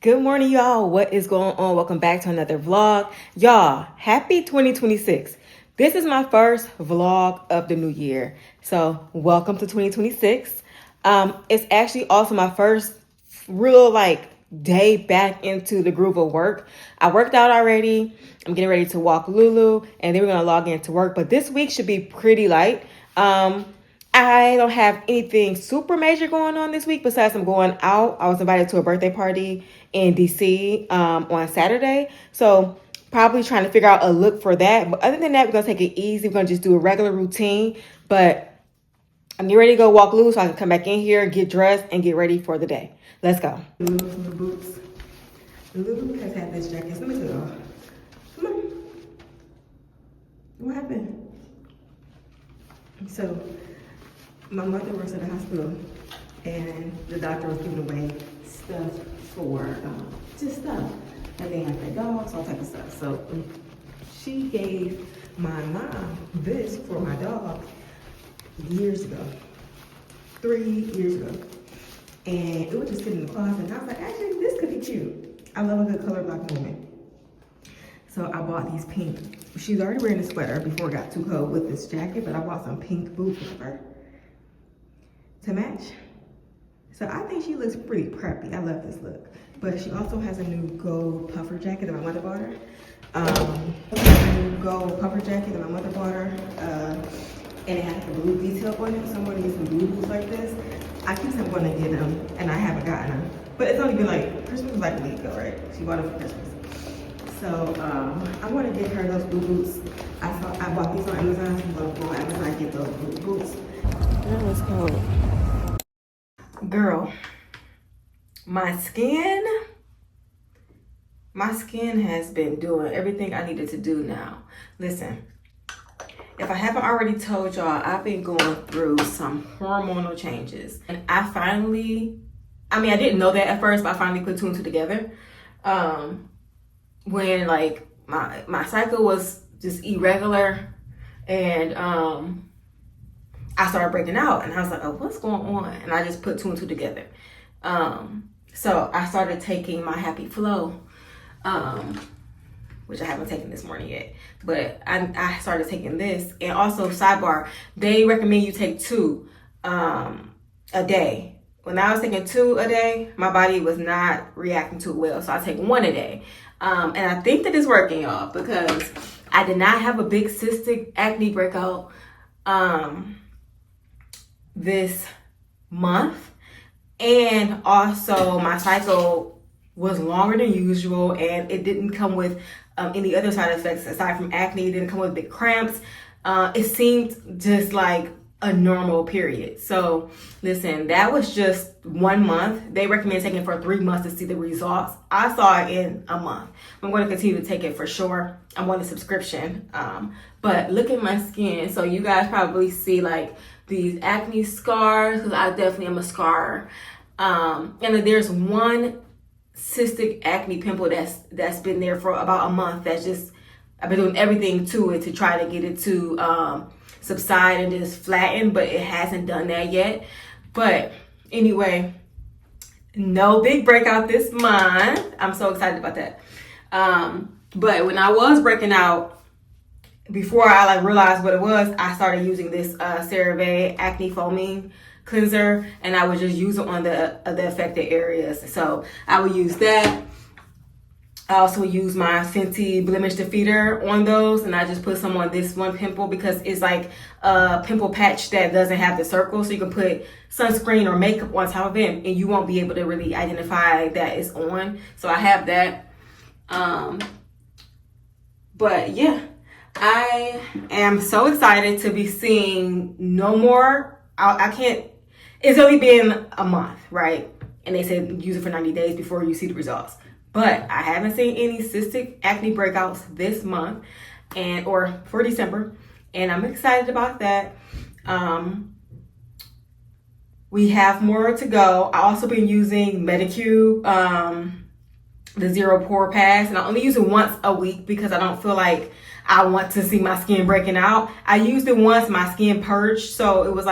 Good morning, y'all. What is going on? Welcome back to another vlog. Y'all, happy 2026. This is my first vlog of the new year. So welcome to 2026. It's actually also my first real day back into the groove of work. I worked out already. I'm getting ready to walk Lulu and then we're going to log into work. But this week should be pretty light. I don't have anything super major going on this week besides I'm going out. I was invited to a birthday party in DC on Saturday. So probably trying to figure out a look for that. But other than that, we're going to take it easy. We're going to just do a regular routine. But I'm getting ready to go walk Lulu so I can come back in here, get dressed, and get ready for the day. Let's go. Lulu's new boots. Lulu has had this jacket. Let me take it off. Come on. What happened? So my mother works at a hospital and the doctor was giving away stuff for just stuff. And they have their dogs, all type of stuff. So she gave my mom this for my dog years ago, 3 years ago. And it was just sitting in the closet. And I was like, actually, this could be cute. I love a good color block moment. So I bought these pink. She's already wearing a sweater before it got too cold with this jacket, but I bought some pink boots with her to match. So I think she looks pretty preppy. I love this look. But she also has a new gold puffer jacket that my mother bought her. A new gold puffer jacket that my mother bought her. And it has a blue detail on it. So I'm going to get some blue boots like this. I keep saying I'm going to get them, and I haven't gotten them. But it's only been Christmas was like a week ago, right? She bought them for Christmas. So I want to get her those blue boots. I bought these on Amazon. So I'm going to go on Amazon and get those blue boots. That was cold. Girl, my skin has been doing everything I needed to do now. Listen, if I haven't already told y'all, I've been going through some hormonal changes. And I didn't know that at first, but I finally put two and two together. When my cycle was just irregular and I started breaking out and I was like, oh, what's going on? And I just put two and two together. So I started taking my Happy Flow, which I haven't taken this morning yet, but I started taking this. And also, sidebar, they recommend you take two a day. When I was taking two a day, my body was not reacting too well. So I take one a day. And I think that it's working, y'all, because I did not have a big cystic acne breakout this month. And also my cycle was longer than usual and it didn't come with any other side effects aside from acne. It didn't come with big cramps. It seemed just like a normal period. So listen, that was just 1 month. They recommend taking it for 3 months to see the results. I saw it in a month. I'm going to continue to take it for sure. I'm on a subscription. But look at my skin. So you guys probably see these acne scars, because I definitely am a scar. And then there's one cystic acne pimple that's been there for about a month. I've been doing everything to it to try to get it to subside and just flatten, but it hasn't done that yet. But anyway, no big breakout this month. I'm so excited about that. But when I was breaking out, before I realized what it was, I started using this CeraVe acne foaming cleanser, and I would just use it on the affected areas. So I would use that. I also use my Fenty blemish defeater on those, and I just put some on this one pimple because it's like a pimple patch that doesn't have the circle, so you can put sunscreen or makeup on top of it and you won't be able to really identify that it's on. So I have that. But yeah, I am so excited to be seeing no more. I can't, it's only been a month, right? And they said use it for 90 days before you see the results. But I haven't seen any cystic acne breakouts this month or for December. And I'm excited about that. We have more to go. I also been using Medicube, the Zero Pore Pass, and I only use it once a week because I don't feel like I want to see my skin breaking out. I used it once, my skin purged, so it was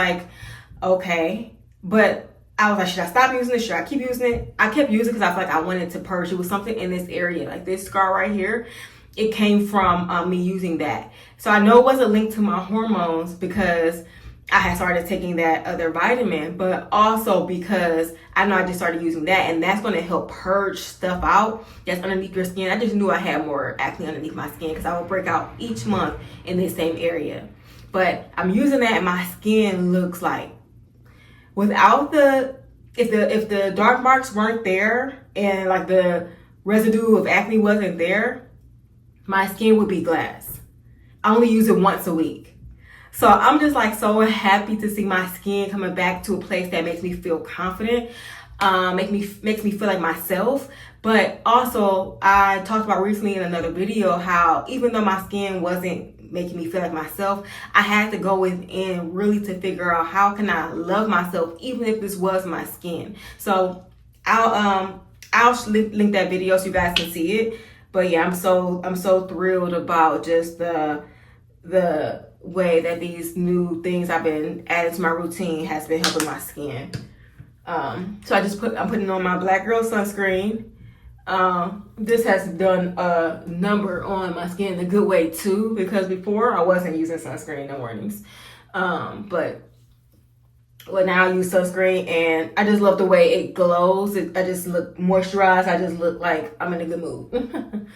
okay. But I was like, should I stop using it? Should I keep using it? I kept using it because I felt like I wanted to purge. It was something in this area, like this scar right here. It came from me using that. So I know it wasn't linked to my hormones because I had started taking that other vitamin, but also because I know I just started using that, and that's going to help purge stuff out that's underneath your skin. I just knew I had more acne underneath my skin because I would break out each month in this same area. But I'm using that, and my skin looks like, without if the dark marks weren't there and like the residue of acne wasn't there, my skin would be glass. I only use it once a week. So I'm just like so happy to see my skin coming back to a place that makes me feel confident, makes me feel like myself. But also, I talked about recently in another video how even though my skin wasn't making me feel like myself, I had to go within really to figure out how can I love myself even if this was my skin. So I'll link that video so you guys can see it. But yeah, I'm so thrilled about just the way that these new things I've been adding to my routine has been helping my skin. So I'm putting on my Black Girl sunscreen. This has done a number on my skin in a good way too, because before I wasn't using sunscreen in the mornings. But now I use sunscreen and I just love the way it glows. I just look moisturized. I just look like I'm in a good mood.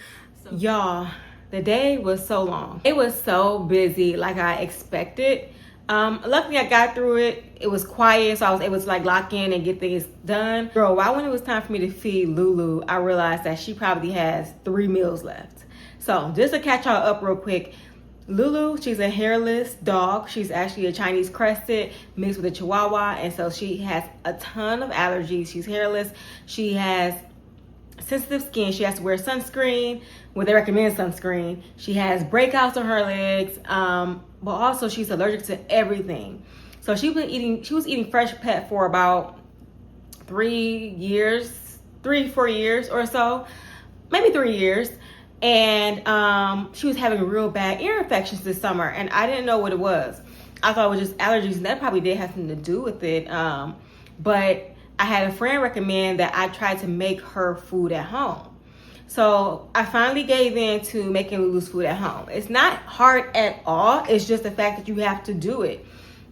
So, y'all, the day was so long. It was so busy like I expected. Luckily I got through it. It was quiet, so I was able to like lock in and get things done. Girl, when it was time for me to feed Lulu, I realized that she probably has 3 meals left. So just to catch y'all up real quick, Lulu, she's a hairless dog. She's actually a Chinese crested mixed with a Chihuahua, and so she has a ton of allergies. She's hairless. She has sensitive skin. She has to wear sunscreen. Well, they recommend sunscreen. She has breakouts on her legs, but also she's allergic to everything. So she was eating Fresh Pet for about 4 years or so, maybe 3 years. And she was having real bad ear infections this summer, and I didn't know what it was. I thought it was just allergies, and that probably did have something to do with it. But I had a friend recommend that I try to make her food at home. So I finally gave in to making Lulu's food at home. It's not hard at all. It's just the fact that you have to do it.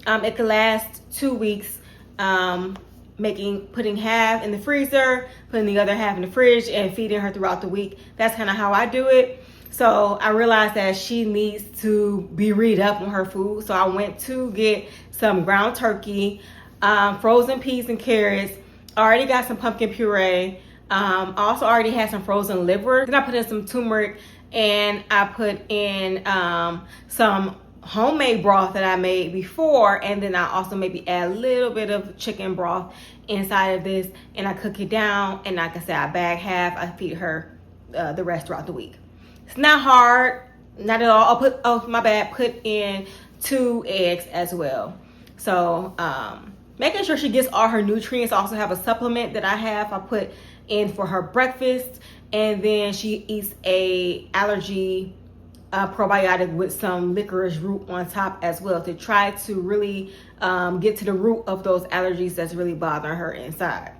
It could last 2 weeks. Putting half in the freezer, putting the other half in the fridge, and feeding her throughout the week. That's kind of how I do it. So I realized that she needs to be read up on her food. So I went to get some ground turkey, frozen peas and carrots. I already got some pumpkin puree. I also already had some frozen liver. Then I put in some turmeric, and I put in some homemade broth that I made before, and then I also maybe add a little bit of chicken broth inside of this, and I cook it down, and like I said, I bag half, I feed her the rest throughout the week. It's not hard, not at all. Put in 2 eggs as well. So making sure she gets all her nutrients. I also have a supplement that I put in for her breakfast, and then she eats a allergy probiotic with some licorice root on top as well, to try to really get to the root of those allergies that's really bothering her inside.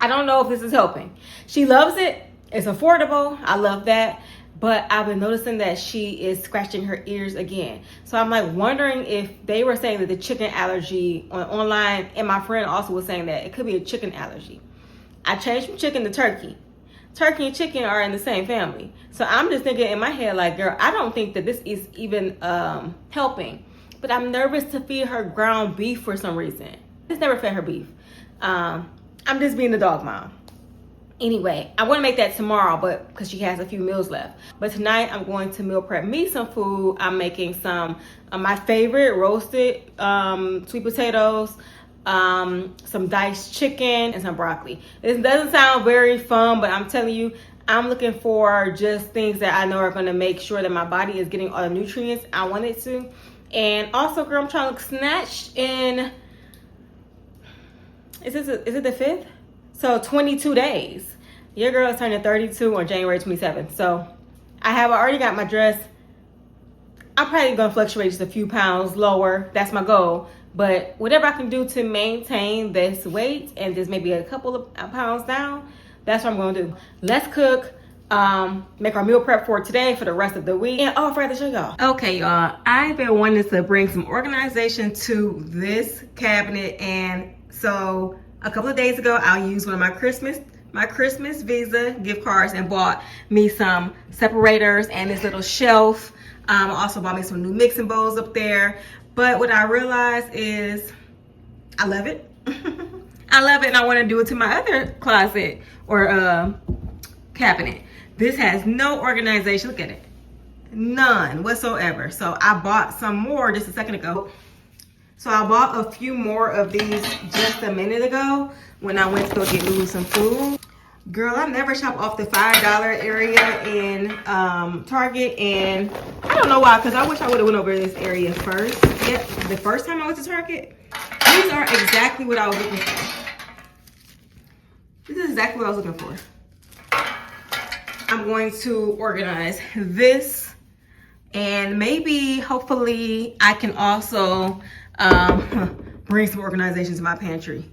I don't know if this is helping. She loves it. It's affordable. I love that. But I've been noticing that she is scratching her ears again. So I'm like wondering if they were saying that the chicken allergy online, and my friend also was saying that it could be a chicken allergy. I changed from chicken to turkey. Turkey and chicken are in the same family. So I'm just thinking in my head, like, girl, I don't think that this is even helping. But I'm nervous to feed her ground beef for some reason. I just never fed her beef. I'm just being the dog mom. Anyway, I want to make that tomorrow, but because she has a few meals left. But tonight I'm going to meal prep me some food. I'm making some my favorite roasted sweet potatoes, some diced chicken, and some broccoli. This doesn't sound very fun, but I'm telling you, I'm looking for just things that I know are going to make sure that my body is getting all the nutrients I want it to. And also, girl, I'm trying to look snatched in, is it the 5th? So 22 days. Your girl is turning 32 on January 27th. So I have already got my dress. I'm probably going to fluctuate just a few pounds lower. That's my goal. But whatever I can do to maintain this weight and just maybe a couple of pounds down, that's what I'm gonna do. Let's cook, make our meal prep for today for the rest of the week. And oh, I forgot to show y'all. Okay, y'all, I've been wanting to bring some organization to this cabinet, and so a couple of days ago, I used one of my Christmas Visa gift cards and bought me some separators and this little shelf. I also bought me some new mixing bowls up there. But what I realized is I love it. I love it, and I want to do it to my other closet or cabinet. This has no organization. Look at it. None whatsoever. So I bought some more just a second ago. So I bought a few more of these just a minute ago when I went to go get Lulu some food. Girl, I never shop off the $5 area in Target, and I don't know why, because I wish I would have went over this area first. Yep, the first time I went to Target, these are exactly what I was looking for. This is exactly what I was looking for. I'm going to organize this, and maybe, hopefully, I can also bring some organization to my pantry.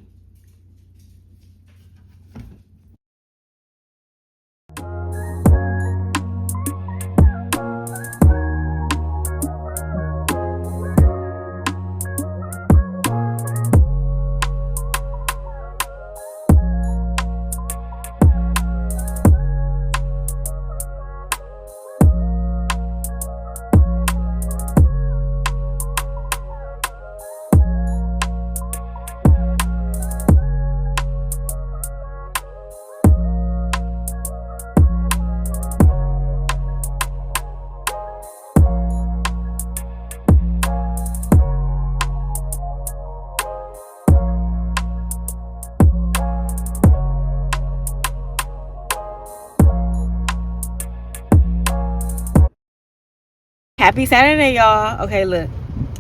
Happy Saturday, y'all. Okay, look,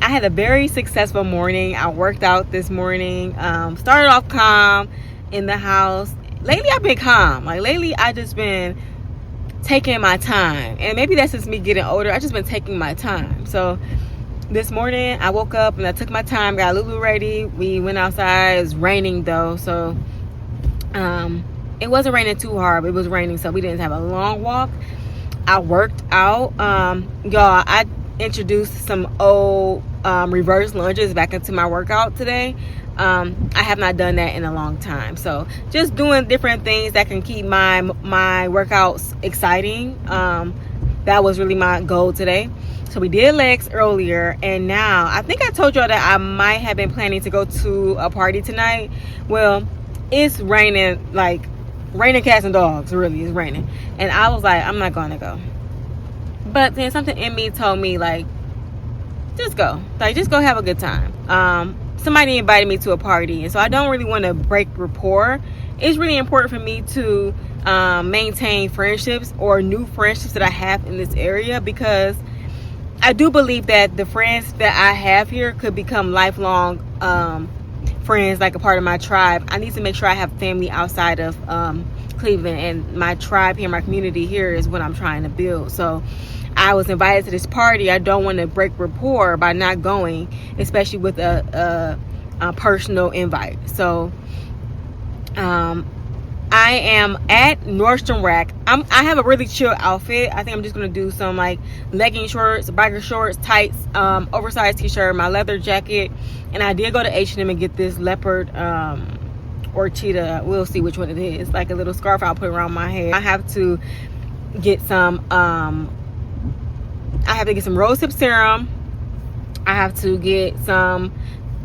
I had a very successful morning. I worked out this morning. Started off calm in the house. Lately, I've been calm. Like, lately, I just been taking my time. And maybe that's just me getting older. I just been taking my time. So, this morning, I woke up and I took my time, got Lulu ready. We went outside. It was raining, though. So, it wasn't raining too hard, but it was raining, so we didn't have a long walk. I worked out. Y'all, I introduced some old reverse lunges back into my workout today. I have not done that in a long time. So just doing different things that can keep my workouts exciting. That was really my goal today. So we did legs earlier, and now I think I told y'all that I might have been planning to go to a party tonight. Well, it's raining, like raining cats and dogs, really. It's raining, and I was like, I'm not gonna go. But then something in me told me, like, just go, like, just go have a good time. Somebody invited me to a party, and so I don't really want to break rapport. It's really important for me to maintain friendships or new friendships that I have in this area, because I do believe that the friends that I have here could become lifelong friends, like a part of my tribe. I need to make sure I have family outside of Cleveland, and my tribe here, my community here is what I'm trying to build. So I was invited to this party. I don't want to break rapport by not going, especially with a personal invite. So I am at Nordstrom Rack. I have a really chill outfit. I think I'm just gonna do some like legging shorts, biker shorts, tights, oversized t-shirt, my leather jacket, and I did go to H&M and get this leopard or cheetah. We'll see which one it is. Like a little scarf I'll put around my head. I have to get some. I have to get some rosehip serum. I have to get some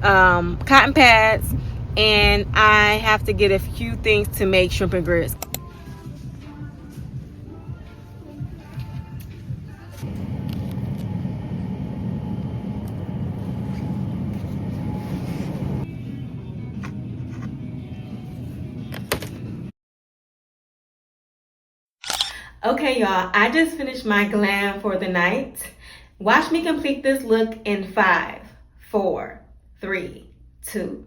cotton pads. And I have to get a few things to make shrimp and grits. Okay, y'all, I just finished my glam for the night. Watch me complete this look in 5, 4, 3, 2.